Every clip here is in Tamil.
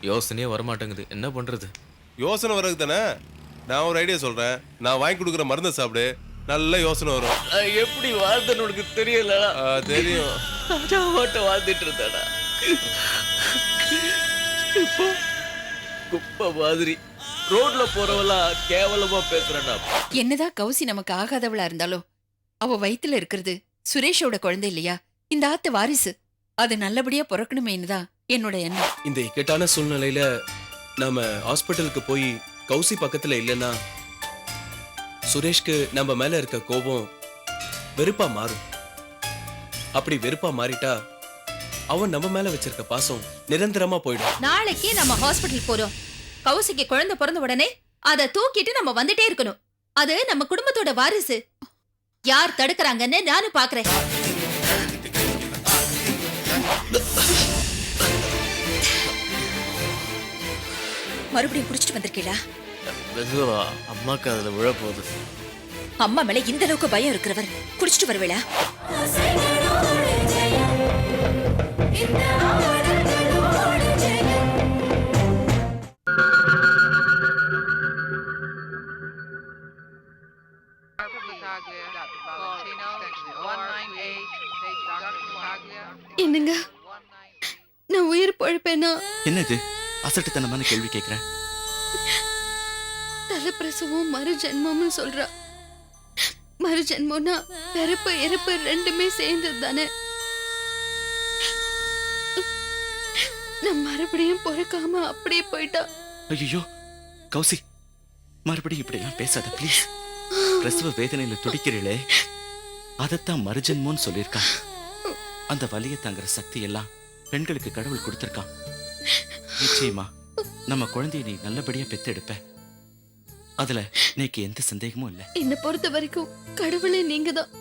யோசனையே வரமாட்டேங்குது, என்ன பண்றது? யோசனை வர்றது தானே. நான் ஒரு ஐடியா சொல்றேன். நான் வாங்கி கொடுக்குற மருந்தை சாப்பிடு, நல்ல யோசனை வரும். எப்படி வாழ்ந்தேன்னு உனக்கு தெரியல? தெரியும். வாழ்ந்துட்டு இருந்தாடா, இப்போ குப்பை மாதிரி ரோட்ல போறவளா கேவலமா பேசுறா. என்னதான் கௌசி நமக்கு ஆகாதவளா இருந்தாலும் அவ வயித்துல இருக்கிறது சுரேஷோட குழந்தை இல்லையா, இந்த ஆத்து வாரிசு. அது நல்லபடியா பிறக்கணுமேனு தான் என்னோட எண்ணம். இந்த இக்கட்டான சூழ்நிலையில நாம ஹாஸ்பிட்டலுக்கு போய் கௌசி பக்கத்துல இல்லைன்னா சுரேஷ்க்கு நம்ம மேல இருக்க கோபம் வெறுப்பா மாறும். அப்படி வெறுப்பா மாறிட்டா அவன் நம்ம மேல வச்சிருக்க பாசம் நிரந்தரமா போயிடும். நாளைக்கு நம்ம ஹாஸ்பிட்டல் போறோம். கௌசிக்கு குழந்தை பிறந்த உடனே அதை தூக்கிட்டு நம்ம வந்துட்டே இருக்கணும். அது நம்ம குடும்பத்தோட வாரிசு. யார் தடுக்கறாங்கன்னு நானும் பாக்குறேன். மறுபடியும் குடிச்சிட்டு வந்திருக்கீங்களா? மெதுவா, அம்மாக்கு அதுல விழ போகுது. அம்மா மேல இந்த அளவுக்கு பயம் இருக்கிறவர் குடிச்சிட்டு வருவேளா? என்னங்க, நான் உயிர் பழப்பேனா? என்னது அசட்டுத்தனமான கேள்வி கேட்கிறேன்? தலைப்பிரசவம் மறுஜென்மம்னு சொல்றா. மறுஜென்மம்னா பிறப்பு இறப்பு ரெண்டுமே சேர்ந்தது தானே. நான் மறுபடியும் பிறக்காம அப்படியே போயிட்டா. ஐயோ கௌசி, மறுபடியும் இப்படிலாம் பேசாத ப்ளீஸ். பிரசவ வேதனையில துடிக்கிறீளே, அதைத்தான் மறுஜென்மோன்னு சொல்லியிருக்கான். அந்த வலியை தாங்குற சக்தி எல்லாம் பெண்களுக்கு கடவுள் கொடுத்திருக்கான். நிச்சயமா நம்ம குழந்தைய நீ நல்லபடியா பெத்தெடுப்ப, அதுல நீக்கு எந்த சந்தேகமும் இல்ல. என்ன பொறுத்த வரைக்கும் கடவுளே நீங்க தான்.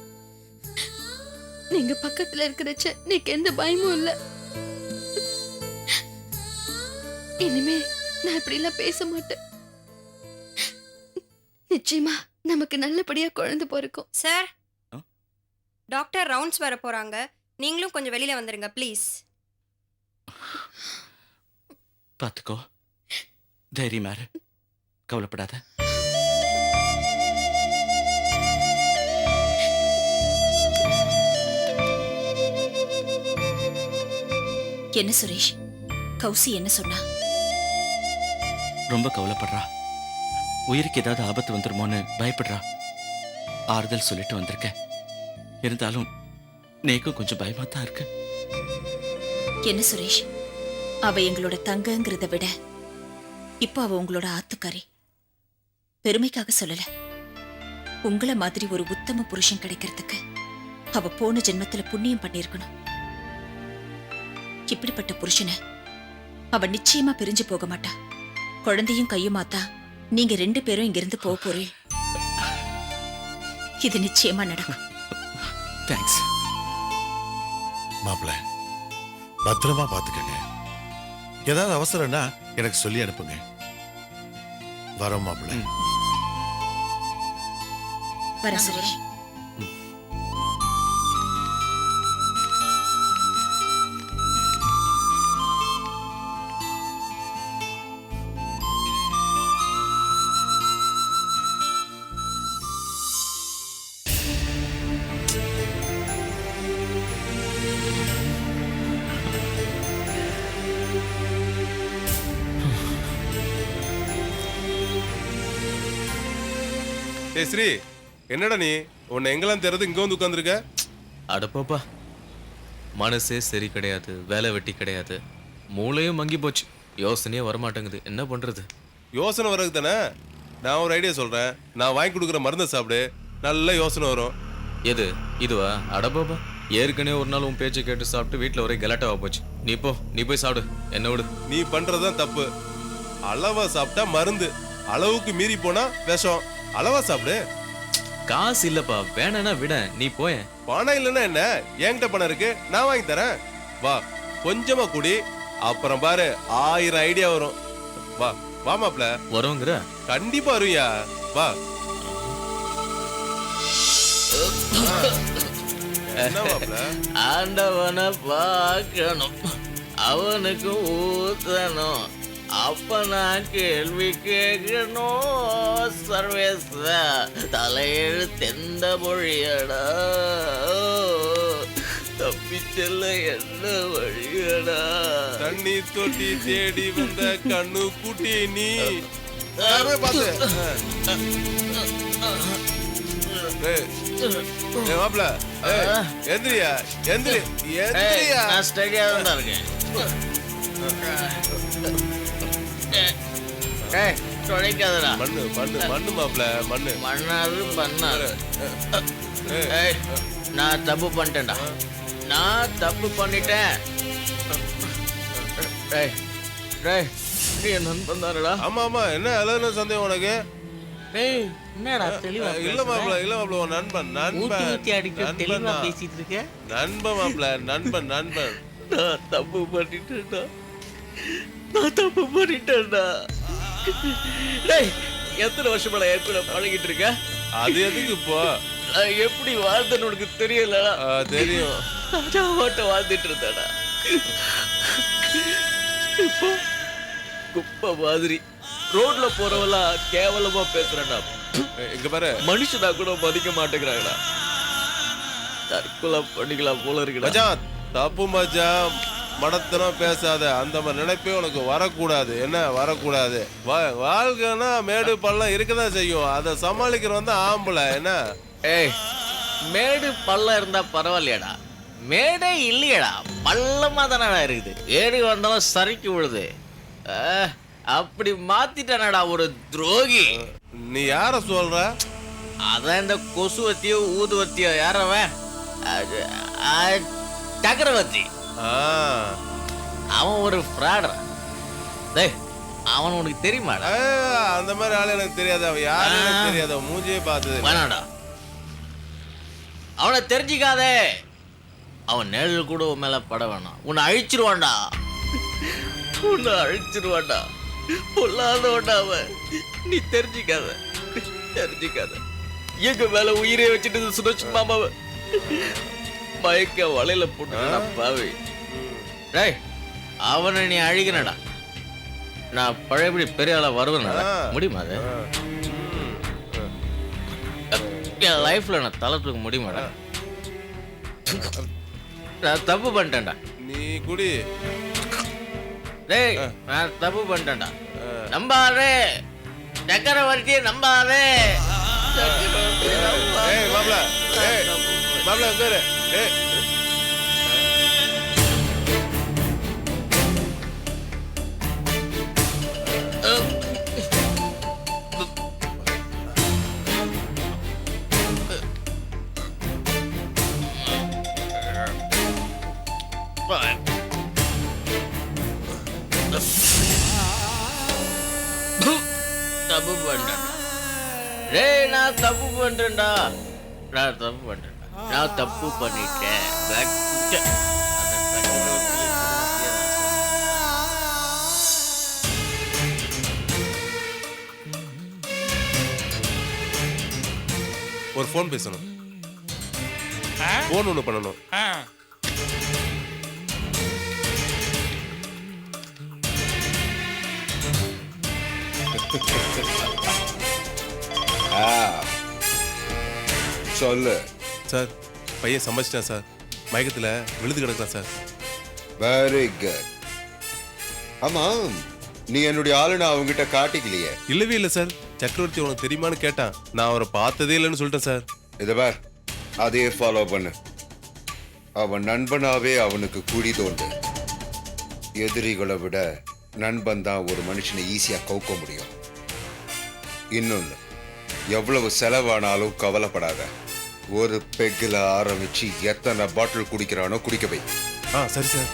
நீங்க பக்கத்துல இருக்கிறச்ச நீக்கு எந்த பயமும் இல்ல. இனிமே நான் இப்படி எல்லாம் பேச மாட்டேன். நிச்சயமா நமக்கு நல்லபடியா குழந்தை பிறக்கும். சார், டாக்டர் ரவுண்ட்ஸ் வர போறாங்க. நீங்களும் கொஞ்சம் வெளியில வந்துருங்க ப்ளீஸ். பாத்துக்கோ, தைரியமா இரு, கவலைப்படாத. என்ன சுரேஷ், கௌசி என்ன சொன்னா? ரொம்ப கவலைப்படுறா, உயிருக்கு ஏதாவது ஆபத்து வந்துருமோன்னு பயப்படுறா. ஆறுதல் சொல்லிட்டு வந்திருக்க, இருந்தாலும் நீக்கும் கொஞ்சம் பயமா தான் இருக்கு. என்ன சுரேஷ், அவ எங்களோட தங்கங்கிறத விட இப்ப அவ உங்களோட ஆத்துக்காரி. பெருமைக்காக சொல்லல, உங்களை மாதிரி ஒரு உத்தம புருஷன் கிடைக்கிறதுக்கு அவ போன ஜென்மத்துல புண்ணியம் பண்ணிருக்கணும். இப்படிப்பட்ட புருஷனை அவ நிச்சயமா பிரிஞ்சு போக மாட்டா. குழந்தையும் கையுமாத்தா நீங்க 2 பேரும் இங்கிருந்து போக போறீங்க. இது நிச்சயமா நடக்கும். தேங்க்ஸ் மாப்பிள்ள, பத்திரமா பாத்துக்கங்க. ஏதாவது அவசரம்னா எனக்கு சொல்லி அனுப்புங்க. வரோம் மாப்பிள்ள. வர சுரேஷ். ஏய் ஸ்ரீ, என்னடா நீ உன்னை எங்கெல்லாம் தெரியாது இங்க வந்து உட்காந்துருக்க? அடப்பாப்பா, மனசே சரி கிடையாது, வேலை வெட்டி கிடையாது, மூளையும் மங்கி போச்சு, யோசனையே வரமாட்டேங்குது, என்ன பண்றது? யோசனை வர்றது தானே. நான் ஒரு ஐடியா சொல்றேன். நான் வாங்கி கொடுக்குற மருந்தை சாப்பிடு, நல்ல யோசனை வரும். எது இதுவா? அடப்பாப்பா, ஏற்கனவே ஒரு நாள் உன் பேச்சை கேட்டு சாப்பிட்டு வீட்டுல ஒரே கலாட்டாவா போச்சு. நீ போய் சாப்பிடு, என்ன விடு. நீ பண்றதுதான் தப்பு. அளவா சாப்பிட்டா மருந்து, அளவுக்கு மீறி போனா விஷம். அளவா சாப்பிடு. காசு இல்லப்பா, வேணா விட, நீ போய. பணம் இல்லைன்னா என்ன, என்கிட்ட பணம் இருக்கு, நான் வாங்கி தரேன். வா, கொஞ்சமா குடி, அப்புறம் பாரு 1000 ஐடியா வரும். வா வா மாப்ள. வருங்கிற? கண்டிப்பா வருவியா, வா. என்ன மாப்ள? ஆண்டவனை பார்க்கணும், அவனுக்கு ஊத்தணும், அப்ப நான் கேள்வி கேட்கணும் சர்வேச தலையெழுத்தெந்த மொழியடா தப்பி செல்ல என்ன வழியடா தண்ணி தொட்டி தேடி வந்த கண்ணு குட்டி நீ யாருமே பார்த்து மாப்பிள எந்திரியா எந்திரியா நான் ஸ்டடியா தான் இருக்கேன் தொலைக்காதடா மண்ணு மண்ணு மண்ணு மாப்பிள மண்ணு மண்ணாது பண்ணாது ஏய், நான் தப்பு பண்ணிட்டேன்டா நான் தப்பு பண்ணிட்டேன் டேய், டேய், நீ என் நண்பன் தானடா ஆமா ஆமா என்ன அழகு சந்தேகம் உனக்கு டேய் என்னடா தெளிவா இல்ல மாப்பிள உன் நண்பன் ஊத்தி ஊத்தி நண்பன் அடிக்க தெளிவா நண்பன் பேசிட்டு இருக்க நண்பன் மாப்பிள நண்பன் நண்பன் நான் தப்பு பண்ணிட்டேன்டா நான் தப்பு பண்ணிட்டேன்டா டேய் எத்தனை வருஷமா என் கூட பழகிட்டு இருக்க அது எதுக்கு இப்போ நான் எப்படி வாழ்ந்தேன்னு உனக்கு தெரியலடா தெரியும் ராஜாவாட்ட வாழ்ந்துட்டு இருந்தேடா இப்போ குப்பை மாதிரி ரோட்ல போறவெல்லாம் கேவலமா பேசுறேன்டா இங்க பாரு மனுஷனா கூட மதிக்க மாட்டேங்கிறாங்கடா தற்கொலை பண்ணிக்கலாம் போல இருக்குடா மச்சான் தப்பு மச்சான் மடத்தனம் பேசாத அந்த மாதிரி நினைப்பே உனக்கு வரக்கூடாது என்ன வரக்கூடாது வாழ்க்கைன்னா மேடு பள்ளம் இருக்கதான் செய்யும் அதை சமாளிக்கிறவன் தான் ஆம்பளை என்ன ஏய் மேடு பள்ளம் இருந்தா பரவாயில்லையாடா மேடே இல்லையடா பள்ளமா தானடா இருக்குது ஏறி வந்தாலும் சறுக்கி விழுது அப்படி மாத்திட்டானடா ஒரு துரோகி நீ யார சொல்ற அதான் இந்த கொசுவத்தியோ ஊதுவத்தியோ யாரவன் சக்கரவர்த்தி அவன் ஒரு ஃப்ராடா டேய் அவன் உனக்கு தெரியுமாடா அந்த மாதிரி ஆளு எனக்கு தெரியாது அவன் யாரு எனக்கு தெரியாது அவன் மூஞ்சியே பார்த்தது வேணாடா அவனை தெரிஞ்சிக்காதே அவன் நிழல் கூட உன் மேல பட வேணாம் உன்னை அழிச்சிருவான்டா உன்னை அழிச்சிருவான்டா பொல்லாதவன்டா அவன் நீ தெரிஞ்சிக்காத எங்க மேல உயிரே வச்சுட்டு சுரட்சி மாமாவ மயக்க வலையில போட்டுடா பாவி டேய் அவனை நீ அழிக்கணடா நான் பழையபடி பெரிய ஆளா வருவேன்டா முடியுமா அது என் லைஃப்ல நான் தலை தூக்க முடியுமாடா நான் தப்பு பண்ணிட்டேன்டா நீ குடி டேய் நான் தப்பு பண்ணிட்டேன்டா நம்பாதே சக்கரவர்த்தியை நம்பாதே ஏய் மாப்ள ஏய் மாப்ள உட்காரு ஏய் தப்பு பண்ணிட்டேன் டேய் நான் தப்பு பண்ணிட்டேன்டா நான் தப்பு பண்ணிட்டேன் ஒரு ஃபோன் பேசணும் ஃபோன் ஒன்று பண்ணணும் சொல்லு சார் பையன் சமைச்சிட்டான் சார் மயக்கத்தில் விழுது கிடக்குறான் சார் வெரி குட் ஆமா நீ என்னுடைய ஆளு நான் அவங்ககிட்ட காட்டிக்கலையே இல்லவே இல்லை சார் சக்கரவர்த்தி உனக்கு தெரியுமான்னு கேட்டான் நான் அவரை பார்த்ததே இல்லைன்னு சொல்லிட்டேன் சார் இதை பார் அதே ஃபாலோ பண்ணு அவன் நண்பனாவே அவனுக்கு குழி தோண்டு எதிரிகளை விட நண்பன் தான் ஒரு மனுஷனை ஈஸியா கவுக்க முடியும் இன்னொன்னு எவ்வளவு செலவானாலும் கவலைப்படாத ஒரு பெக்கில் ஆரம்பிச்சு எத்தனை பாட்டில் குடிக்கிறானோ குடிக்க வை சரி சார்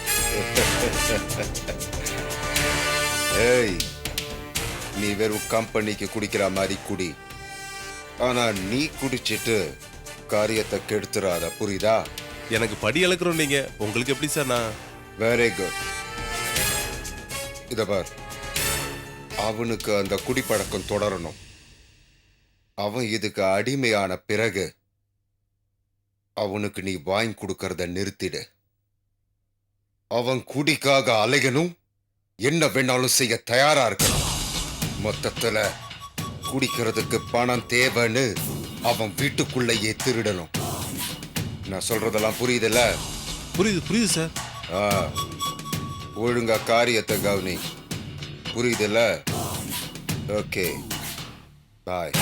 ஏய் நீ வெறும் கம்பெனிக்கு குடிக்கிற மாதிரி குடி ஆனா நீ குடிச்சிட்டு காரியத்தை கெடுத்துறாத புரியுதா எனக்கு படி அளக்குறோம் நீங்க உங்களுக்கு எப்படி சார் நான் வெரி குட் இத பார் அவனுக்கு அந்த குடிப்பழக்கம் தொடரணும் அவன் இதுக்கு அடிமையான பிறகு அவனுக்கு நீ வாங்கி கொடுக்கறத நிறுத்திடு அவன் குடிக்காக அலையணும் என்ன வேணாலும் செய்ய தயாரா இருக்கணும். மொத்தத்துல குடிக்கிறதுக்கு பணம் தேவைன்னு அவன் வீட்டுக்குள்ளேயே திருடணும். நான் சொல்றதெல்லாம் புரியுதுல்ல? புரியுது சார். ஆ, ஒழுங்கா காரியத்தை கவனி. புரியுதுல்ல? ஓகே, பாய்.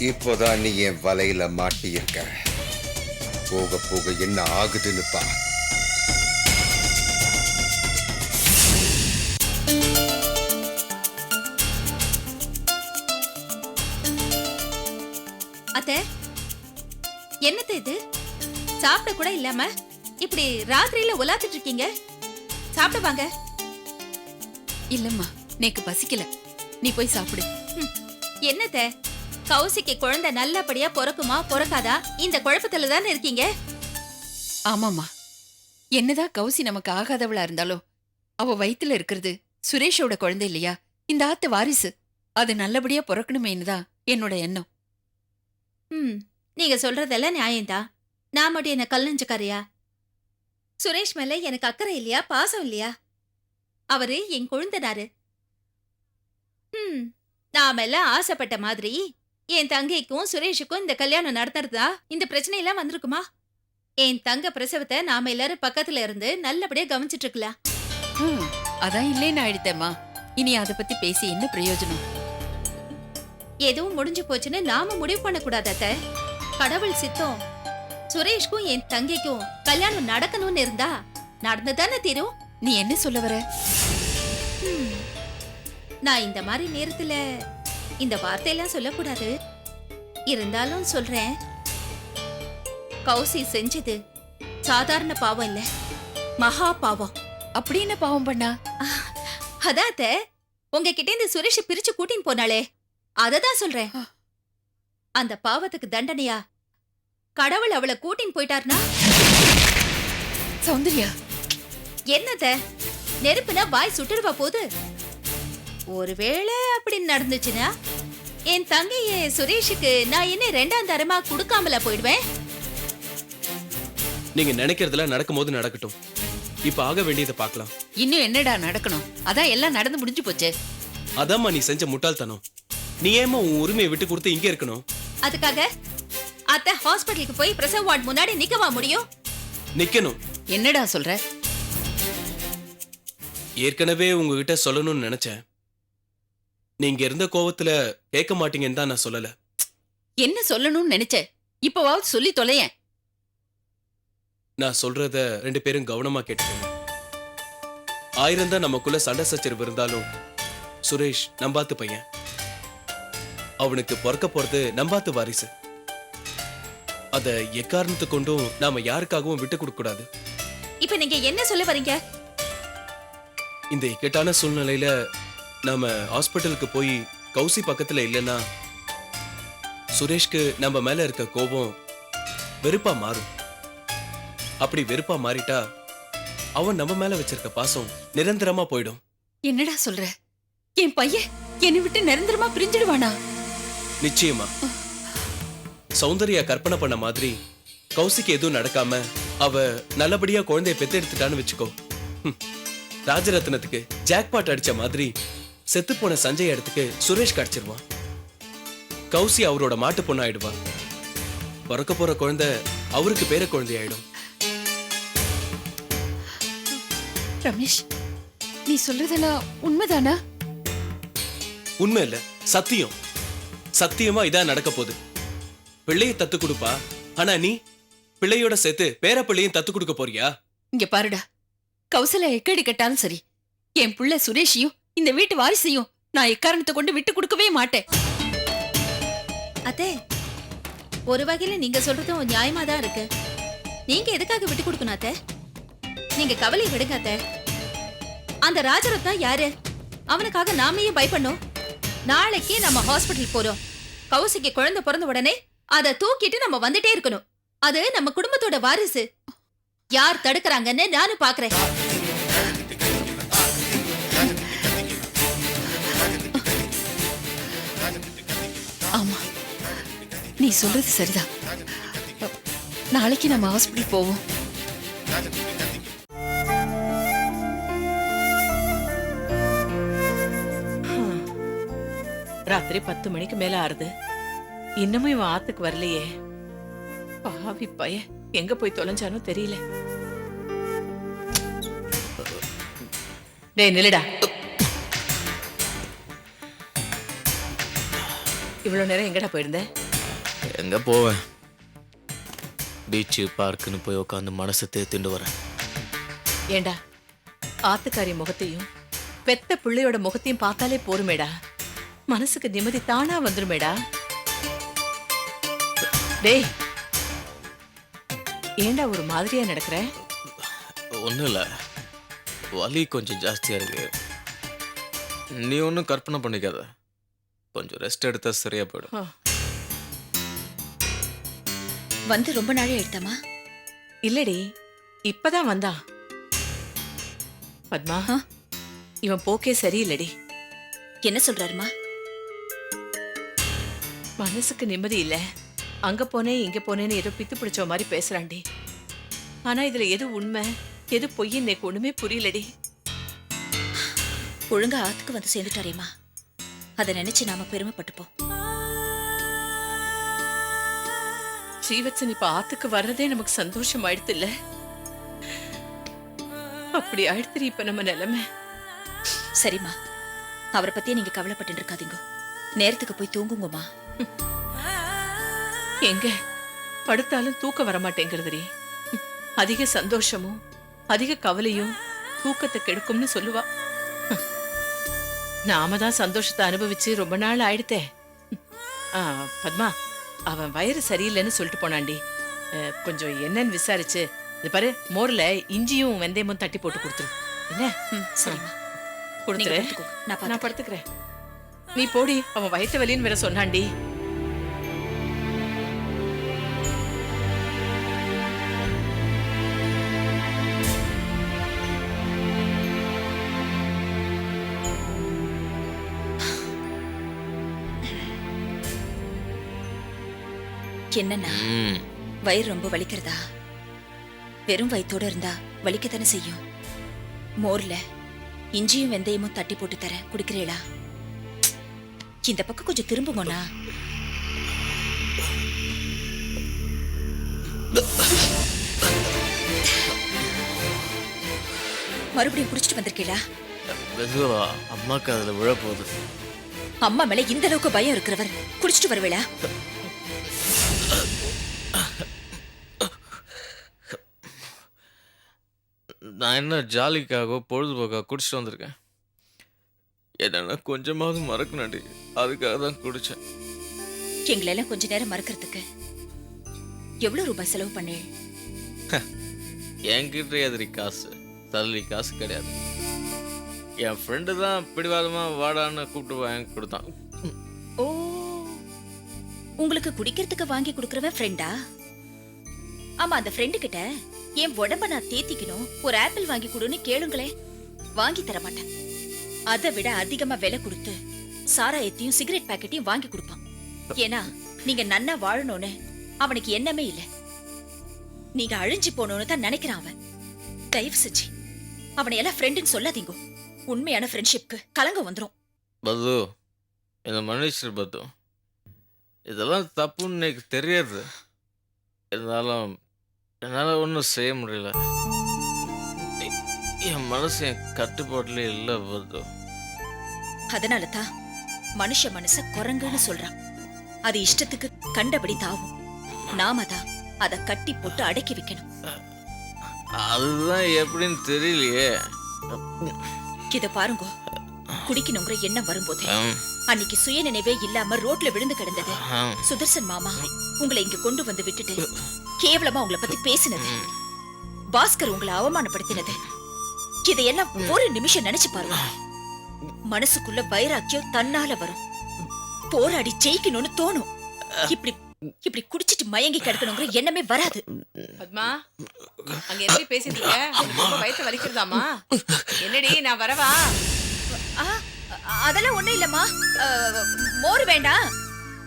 இப்போதான் நீ என் வலையில மாட்டியிருக்க. போக போக என்ன ஆகுதுன்னு பா. அத்தை, என்னது இது? சாப்பிட கூட இல்லாம இப்படி ராத்திரியில உலாத்திட்டு இருக்கீங்க. சாப்பிட வாங்க. இல்லம்மா, நேக்கு பசிக்கல. நீ போய் சாப்பிடு. என்னத்த, கௌசிக்கு குழந்தை நல்லபடியா பொறக்குமா பொறக்காதா இந்த குழப்பத்துல தானே இருக்கீங்க. ஆமாம்மா, என்னதான் கௌசி நமக்கு ஆகாதவளா இருந்தாலும் அவ வயித்துல இருக்கிறது சுரேஷோட குழந்தை இல்லையா? இந்த ஆத்து வாரிசு. அது நல்லபடியா பொறக்கணுமேனு தான் என்னோட எண்ணம். நீங்க சொல்றதெல்லாம் நியாயம்தான். நான் மட்டும் என்ன கல் நெஞ்சக்காரியா? சுரேஷ் மேல எனக்கு அக்கறை இல்லையா, பாசம் இல்லையா? அவரு என் கொழுந்தனாரு. நாம எல்லாம் ஆசைப்பட்ட மாதிரி என் தங்கைக்கும் சுரேஷுக்கும் இந்த கல்யாணம் நடத்துறதா இந்த பிரச்சனை எல்லாம் வந்திருக்குமா? என் தங்க பிரசவத்தை நாம எல்லாரும் பக்கத்துல இருந்து நல்லபடியா கவனிச்சிட்டு இருக்கலாம். அதான் இல்லேன்னு ஆயிடுத்தேம்மா. இனி அதை பத்தி பேசி என்ன பிரயோஜனம்? எதுவும் முடிஞ்சு போச்சுன்னு நாம முடிவு பண்ண கூடாது அத்தை. கடவுள் சித்தம் சுரேஷ்க்கும் என் தங்கைக்கும் கல்யாணம் நடக்கணும்னு இருந்தா நடந்துதானே தீரும். நீ என்ன சொல்ல வர? நான் இந்த மாதிரி நேரத்துல இந்த வார்த்தையெல்லாம் சொல்லக்கூடாது. இருந்தாலும் சொல்றேன். கௌசி செஞ்சது சாதாரண பாவம் இல்ல, மகா பாவம். அப்படி என்ன பாவம் பண்ணா? அதாத்த, உங்ககிட்ட இந்த சுரேஷ பிரிச்சு கூட்டின்னு போனாளே, அததான் சொல்றேன். அந்த பாவத்துக்கு தண்டனையா கடவுள் அவளை கூட்டின்னு போயிட்டார்னா? சௌந்தர்யா, என்னத்த, நெருப்புனா வாய் சுட்டுருவா போது. ஒருவேளை அப்படி நடந்துச்சுன்னா என் தங்கைய சுரேஷுக்கு நான் என்ன ரெண்டாம் தரமா கொடுக்காமல போயிடுவேன். நீங்க நினைக்கிறதுல நடக்கும்போது நடக்கட்டும். இப்ப ஆக வேண்டியதை பார்க்கலாம். இன்னும் என்னடா நடக்கணும்? அதான் எல்லாம் நடந்து முடிஞ்சு போச்சே. அதாம்மா நீ செஞ்ச முட்டாள்தனம். நீ ஏமா உன் உரிமையை விட்டு கொடுத்து இங்கே இருக்கணும்? அதுக்காக அத்தை ஹாஸ்பிட்டலுக்கு போய் பிரசவ வார்டு முன்னாடி நிக்கவா முடியும்? நிக்கணும். என்னடா சொல்ற? ஏற்கனவே உங்ககிட்ட சொல்லணும்னு நினைச்சேன். நீங்க இருந்த கோவத்துல கேட்க மாட்டீங்கன்னு தான் நான் சொல்லல. என்ன சொல்லணும்னு நினைச்ச? இப்பவாவது சொல்லி தொலையேன். நான் சொல்றத 2 பேரும் கவனமா கேட்டுக்கோங்க. 1000 தான் நமக்குள்ள சண்டை சச்சரவு இருந்தாலும் சுரேஷ் நம்பாத்து பையன். அவனுக்கு பிறக்க போறது நம்பாத்து வாரிசு. அத எக்காரணத்து கொண்டும் நாம யாருக்காகவும் விட்டு கொடுக்க கூடாது. இப்ப நீங்க என்ன சொல்ல வரீங்க? இந்த இக்கட்டான சூழ்நிலையில நாம ஹாஸ்பிட்டலுக்கு போய் கௌசி பக்கத்துல இல்லைன்னா சுரேஷ்க்கு நம்ம மேல இருக்க கோபம் வெறுப்பா மாறும். அப்படி வெறுப்பா மாறிட்டா அவன் நம்ம மேல வச்சிருக்க பாசம் நிரந்தரமா போயிடும். என்னடா சொல்ற? என் பையன் என்னை விட்டு நிரந்தரமா பிரிஞ்சிடுவானா? நிச்சயமா. சௌந்தர்யா கற்பனை பண்ண மாதிரி கௌசிக்கு எதுவும் நடக்காம அவ நல்லபடியா குழந்தைய பெத்தெடுத்துட்டான்னு வச்சுக்கோ. ராஜரத்னத்துக்கு ஜாக்பாட் அடிச்ச மாதிரி செத்து போன சஞ்சய் இடத்துக்கு சுரேஷ் கிடைச்சிருவான். கௌசி அவரோட மாட்டு பொண்ணு ஆயிடுவா. பிறக்க போற குழந்தை அவருக்கு பேர குழந்தை ஆயிடும். ரமேஷ், நீ சொல்றதெல்லாம் உண்மைதானா? உண்மை இல்ல, சத்தியம். சத்தியமா இதான் நடக்க போகுது. பிள்ளையை தத்து கொடுப்பா. ஆனா நீ பிள்ளையோட சேர்த்து பேர பிள்ளையும் தத்து கொடுக்க போறியா? இங்க பாருடா, கௌசல்யா எக்கடி கட்டாலும் சரி, என் புள்ள சுரேஷையும் இந்த வீட்டு வாரிசையும் நான் எக்காரணத்தை கொண்டு விட்டு கொடுக்கவே மாட்டேன். அத்தே, ஒரு வகையில நீங்க சொல்றதும் நியாயமா தான் இருக்கு. நீங்க எதுக்காக விட்டு கொடுக்கணும் அத்தை? நீங்க கவலை விடுங்க அத்தை. அந்த ராஜரத்னம் யாரு? அவனுக்காக நாம ஏன் பயப்படணும்? நாளைக்கு நம்ம ஹாஸ்பிட்டல் போறோம். கௌசிக்கு குழந்தை பிறந்த உடனே அதை தூக்கிட்டு நம்ம வந்துட்டே இருக்கணும். அது நம்ம குடும்பத்தோட வாரிசு. யார் தடுக்கறாங்கன்னு நானும் பாக்குறேன். ஆமா, நீ நீ சொல்றது சரிதான். நாளைக்கு நம்ம ஹாஸ்பிட்டல் போவோம். ராத்திரி 10 மணிக்கு மேல ஆறுது, இன்னமும் இவன் ஆத்துக்கு வரலையே. பாவி பைய எங்க போய் தொலைஞ்சானோ தெரியல. டேய் நில்லுடா. இவ்வளவு நேரம் எங்கடா போயிருந்த? எங்க போவேன், பீச்சு பார்க்குன்னு போய் உட்காந்து மனசை தேத்திண்டு வரேன். ஏண்டா, ஆத்துக்காரி முகத்தையும் பெத்த பிள்ளையோட முகத்தையும் பார்த்தாலே போருமேடா, மனசுக்கு நிம்மதி தானா வந்துருமேடா. டேய், ஏண்டா ஒரு மாதிரியா நடக்கிற? ஒன்றும் இல்லை, வலி கொஞ்சம் ஜாஸ்தியாக இருக்கு. நீ ஒன்றும் கற்பனை பண்ணிக்காத, கொஞ்சம் ரெஸ்ட் எடுத்தா சரியா போயிடும். வந்து ரொம்ப நாளே ஆயிடுத்தாமா? இல்லடி, இப்பதான் வந்தான். பத்மா, இவன் போக்கே சரியில்லடி. என்ன சொல்றாருமா? மனசுக்கு நிம்மதி இல்ல, அங்க போனேன் இங்க போனேன்னு ஏதோ பித்து பிடிச்ச மாதிரி பேசுறான்டி. ஆனா இதுல எது உண்மை எது பொய்ன்னு எனக்கு ஒண்ணுமே புரியலடி. ஒழுங்கா ஆத்துக்கு வந்து சேர்ந்துட்டாரேமா, அதை நினைச்சு நாம பெருமைப்பட்டுப்போம். ஸ்ரீவத்சன் இப்ப ஆத்துக்கு வர்றதே நமக்கு சந்தோஷம் ஆயிடுத்து இல்ல? அப்படி ஆயிடுத்து இப்ப நம்ம நிலைமை. சரிம்மா, அவரை பத்தியே நீங்க கவலைப்பட்டு இருக்காதீங்க. நேரத்துக்கு போய் தூங்குங்கம்மா. எங்க படுத்தாலும் தூக்கம் வரமாட்டேங்கிறதுரி. அதிக சந்தோஷமும் அதிக கவலையும் தூக்கத்தை கெடுக்கும்னு சொல்லுவா. நாம தான் சந்தோஷத்தை அனுபவிச்சு ரொம்ப நாள் ஆயிடுத்தே. பத்மா, அவன் வயிறு சரியில்லைன்னு சொல்லிட்டு போனாண்டி. கொஞ்சம் என்னன்னு விசாரிச்சு இது பாரு, மோர்ல இஞ்சியும் வெந்தயமும் தட்டி போட்டு கொடுத்துரு. என்ன? சரிம்மா, கொடுத்துரு. நான் படுத்துக்கிறேன். நீ போடி, அவன் வயிற்று வலின்னு வேற சொன்னாண்டி. என்னன்னா, வயிறு ரொம்ப வலிக்கிறதா? வெறும் வயித்தோட இருந்தா வலிக்கத்தானே செய்யும். மோர்ல இஞ்சியும் வெந்தயமும் தட்டி போட்டு தர, குடிக்கிறீளா? இந்த பக்கம் கொஞ்சம் திரும்புங்கண்ணா. மறுபடியும் குடிச்சிட்டு வந்திருக்கீளா? மெதுவா, அம்மாக்கு அதுல விழ போகுது. அம்மா மேல இந்த அளவுக்கு பயம் இருக்கிறவர் குடிச்சிட்டு வருவேளா? நான் என்ன ஜாலிக்காக பொழுதுபோக்காக குடிச்சிட்டு வந்திருக்கேன். என்னன்னா கொஞ்சமாவது மறக்கணும்டி, அதுக்காக தான் குடிச்சேன். எங்களெல்லாம் கொஞ்ச நேரம் மறக்கிறதுக்கு எவ்வளவு ரூபாய் செலவு பண்ணேன்? என்கிட்ட எதிரி காசு, தள்ளி காசு கிடையாது. என் ஃப்ரெண்டு தான் பிடிவாதமா வாடான்னு கூப்பிட்டு வாங்கி கொடுத்தான். ஓ, உங்களுக்கு குடிக்கிறதுக்கு வாங்கி கொடுக்கறவன் ஃப்ரெண்டா? ஆமா, அந்த ஃப்ரெண்டு கிட்ட என் உடம்ப நான் தேத்திக்கணும், ஒரு ஆப்பிள் வாங்கி கொடுன்னு கேளுங்களே, வாங்கி தர மாட்டேன். அதை விட அதிகமா விலை கொடுத்து சாராயத்தையும் சிகரெட் பாக்கெட்டையும் வாங்கி கொடுப்பான். ஏன்னா நீங்க நன்னா வாழணும்னு அவனுக்கு எண்ணமே இல்லை. நீங்க அழிஞ்சு போனோன்னு தான் நினைக்கிறான் அவன். தயவு செஞ்சு அவனை எல்லாம் ஃப்ரெண்டுன்னு சொல்லாதீங்க. உண்மையான ஃப்ரெண்ட்ஷிப்க்கு கலங்க வந்துரும். பது, இந்த மனுஷர் பது, இதெல்லாம் தப்புன்னு எனக்கு தெரியாது. இருந்தாலும் என்னால் ஒன்றும் செய்ய முடியல. என் மனசு என் கட்டுப்பாட்டுல இல்லை பது. அதனால தான் மனுஷ மனச குரங்குன்னு சொல்றான். அது இஷ்டத்துக்கு கண்டபடி தாவும். நாம தான் அதை கட்டி போட்டு அடக்கி வைக்கணும். அதுதான் எப்படின்னு தெரியலையே. இத பாருங்க, குடிக்கணுங்கிற எண்ணம் வரும்போது அன்னைக்கு சுய நினைவே இல்லாம ரோட்ல விழுந்து கிடந்தது சுதர்சன் மாமா உங்களை இங்க கொண்டு வந்து விட்டுட்டு கேவலமா உங்களை பத்தி பேசினது, பாஸ்கர் உங்களை அவமானப்படுத்தினது, இதையெல்லாம் ஒரு நிமிஷம் நினைச்சு பாருங்க. மனசுக்குள்ள வைராக்கியம் தன்னால வரும். போராடி ஜெயிக்கணும்னு தோணும். இப்படி இப்படி குடிச்சிட்டு மயங்கி கிடக்கணுங்கிற எண்ணமே வராது. பத்மா, அங்க எப்படி பேசிட்டு இருக்க? ரொம்ப வயிற்று வலிக்கிறதாமா? என்னடி, நான் வரவா? அதெல்லாம் ஒண்ணும் இல்லம்மா. மோர் வேண்டாம்.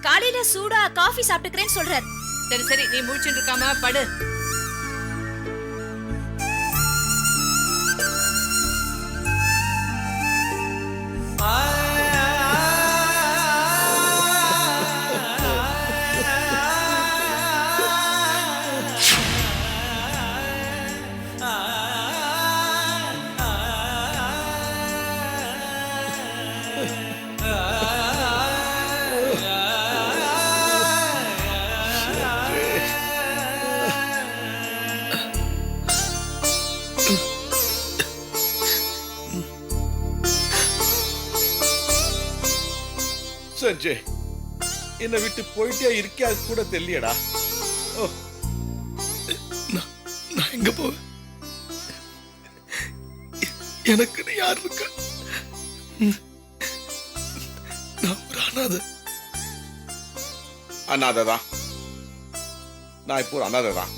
காலையில சூடா காஃபி சாப்பிட்டுக்கிறேன்னு சொல்றாரு. சரி சரி, நீ முழிச்சுட்டு இருக்காம படு. சஞ்சய், என்னை விட்டு போயிட்டே இருக்கியா கூட தெரியலடா. நான் எங்க போவேன்? எனக்கு யார் இருக்கா? நான் ஒரு அனாதை. அனாதைதான். நான் இப்போ ஒரு அனாதைதான்.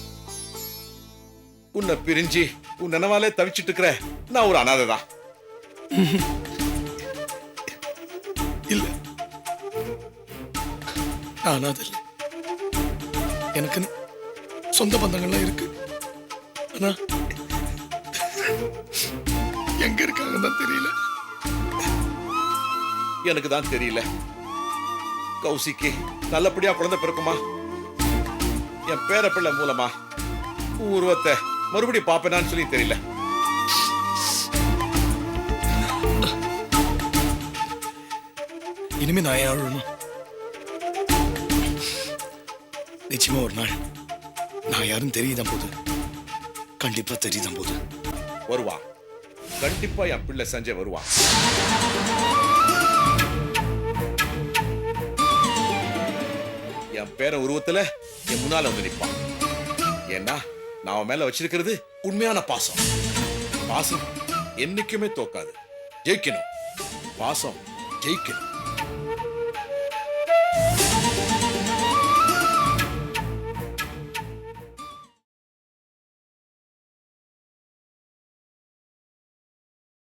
உன்னை பிரிஞ்சு உன் நினைவாலே தவிச்சிட்டு இருக்கிற நான் ஒரு அனாதைதான். இல்ல, நான் அனாதை இல்லை. எனக்கு சொந்த பந்தங்கள்லாம் இருக்கு. ஆனா எங்க இருக்காங்கன்னு தான் தெரியல. எனக்கு தான் தெரியல. கௌசிக்கு நல்லபடியா குழந்தை பிறக்குமா, என் பேர பிள்ளை மூலமா உன் உருவத்தை மறுபடியும் பாப்பேனான்னு சொல்லி தெரியல. இனிமே நான் ஏன் அழணும்? நிச்சயமா ஒரு நாள் நான் யாரும் தெரியுதான் போது. கண்டிப்பா தெரியுதான் போது. வருவா, கண்டிப்பா என் பிள்ளை சஞ்சய் வருவா. என் பேர உருவத்துல என் முன்னால வந்து நிற்பான். ஏன்னா நான் அவன் மேல வச்சிருக்கிறது உண்மையான பாசம். பாசம் என்னைக்குமே தோக்காது, ஜெயிக்கணும். பாசம் ஜெயிக்கணும்.